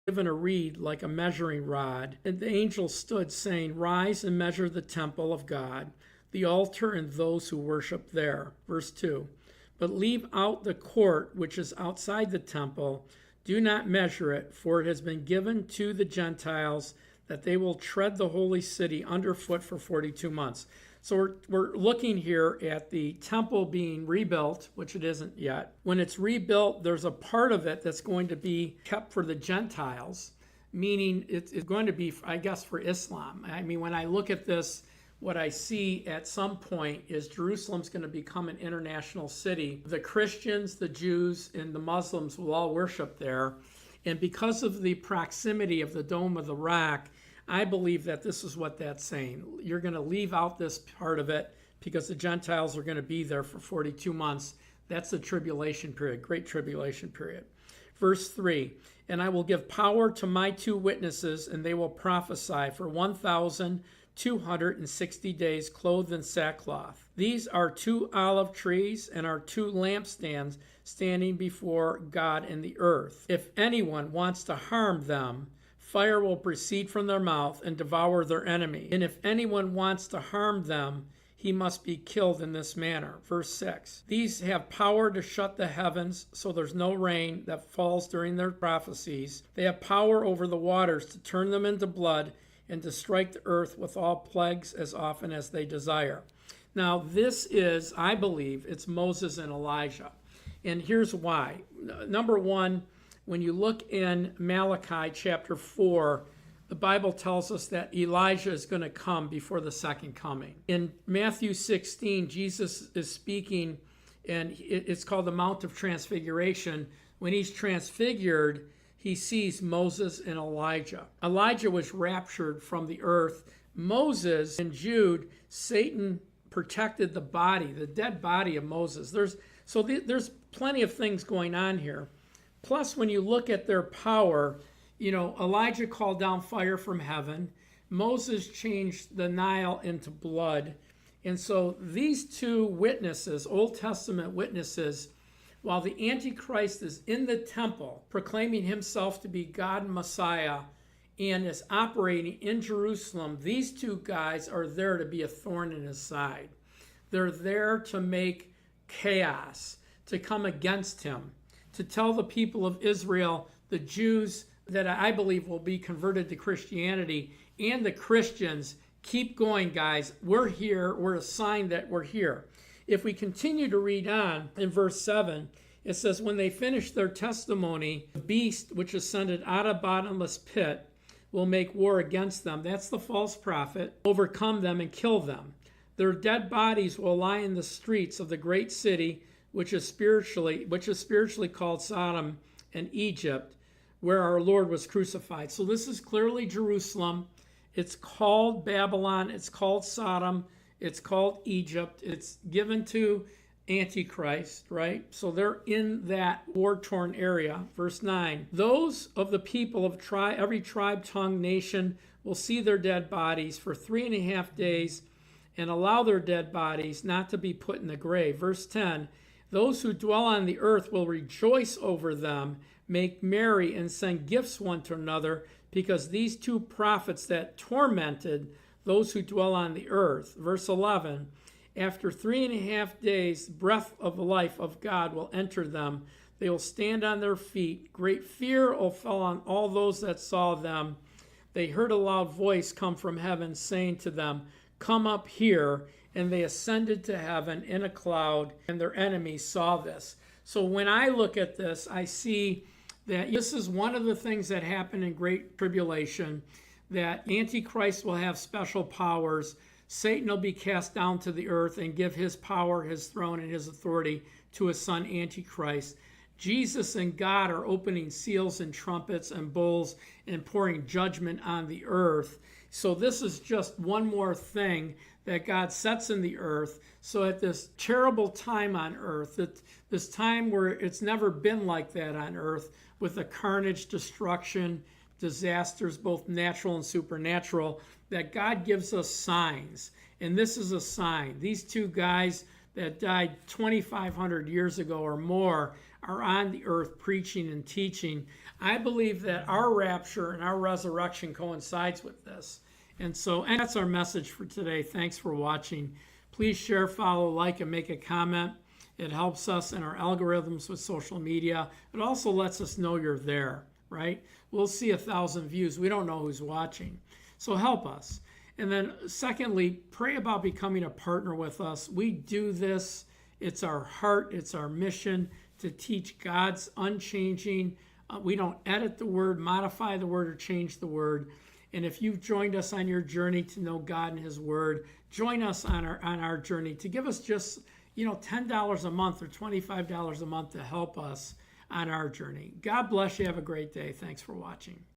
given a reed like a measuring rod. And the angel stood, saying, Rise and measure the temple of God, the altar and those who worship there. Verse 2. But leave out the court which is outside the temple. Do not measure it, for it has been given to the Gentiles, that they will tread the holy city underfoot for 42 months. So we're looking here at the temple being rebuilt, which it isn't yet. When it's rebuilt, there's a part of it that's going to be kept for the Gentiles, meaning it's going to be, I guess, for Islam. I mean, when I look at this, what I see at some point is Jerusalem's going to become an international city. The Christians, the Jews, and the Muslims will all worship there. And because of the proximity of the Dome of the Rock, I believe that this is what that's saying. You're going to leave out this part of it because the Gentiles are going to be there for 42 months. That's the tribulation period, great tribulation period. Verse 3, and I will give power to my 2 witnesses, and they will prophesy for 1,260 days, clothed in sackcloth. These are 2 olive trees and are 2 lampstands standing before God in the earth. If anyone wants to harm them, fire will proceed from their mouth and devour their enemy. And if anyone wants to harm them, he must be killed in this manner. Verse 6. These have power to shut the heavens so there's no rain that falls during their prophecies. They have power over the waters to turn them into blood and to strike the earth with all plagues as often as they desire. Now this is, I believe, it's Moses and Elijah. And here's why. Number one, when you look in Malachi chapter 4, the Bible tells us that Elijah is going to come before the second coming. In Matthew 16, Jesus is speaking, and it's called the Mount of Transfiguration. When he's transfigured, he sees Moses and Elijah. Elijah was raptured from the earth. Moses and Jude, Satan protected the body, the dead body of Moses. There's plenty of things going on here. Plus, when you look at their power, Elijah called down fire from heaven. Moses changed the Nile into blood. And so these 2 witnesses, Old Testament witnesses, while the Antichrist is in the temple, proclaiming himself to be God and Messiah, and is operating in Jerusalem, these 2 guys are there to be a thorn in his side. They're there to make chaos, to come against him, to tell the people of Israel, the Jews that I believe will be converted to Christianity, and the Christians, keep going, guys. We're here. We're a sign that we're here. If we continue to read on in verse 7, it says, when they finish their testimony, the beast which ascended out of bottomless pit will make war against them. That's the false prophet. Overcome them and kill them. Their dead bodies will lie in the streets of the great city, which is spiritually called Sodom and Egypt, where our Lord was crucified. So this is clearly Jerusalem. It's called Babylon. It's called Sodom. It's called Egypt. It's given to Antichrist, right? So they're in that war-torn area. Verse 9, those of the people of every tribe, tongue, nation will see their dead bodies for 3.5 days and allow their dead bodies not to be put in the grave. Verse 10, those who dwell on the earth will rejoice over them, make merry, and send gifts one to another, because these 2 prophets that tormented those who dwell on the earth. Verse 11, after 3.5 days, the breath of life of God will enter them. They will stand on their feet. Great fear will fall on all those that saw them. They heard a loud voice come from heaven, saying to them, come up here. And they ascended to heaven in a cloud, and their enemies saw this. So when I look at this, I see that this is one of the things that happen in Great Tribulation, that Antichrist will have special powers. Satan will be cast down to the earth and give his power, his throne, and his authority to his son Antichrist. Jesus and God are opening seals and trumpets and bowls and pouring judgment on the earth. So this is just one more thing that God sets in the earth. So at this terrible time on earth, this time where it's never been like that on earth, with the carnage, destruction, disasters, both natural and supernatural, that God gives us signs. And this is a sign. These 2 guys that died 2,500 years ago or more are on the earth preaching and teaching. I believe that our rapture and our resurrection coincides with this. And that's our message for today. Thanks for watching. Please share, follow, like, and make a comment. It helps us in our algorithms with social media. It also lets us know you're there, right? We'll see 1,000 views. We don't know who's watching. So help us. And then secondly, pray about becoming a partner with us. We do this. It's our heart. It's our mission to teach God's unchanging. We don't edit the word, modify the word, or change the word. And if you've joined us on your journey to know God and his word, join us on our journey to give us just $10 a month or $25 a month to help us on our journey. God bless you. Have a great day. Thanks for watching.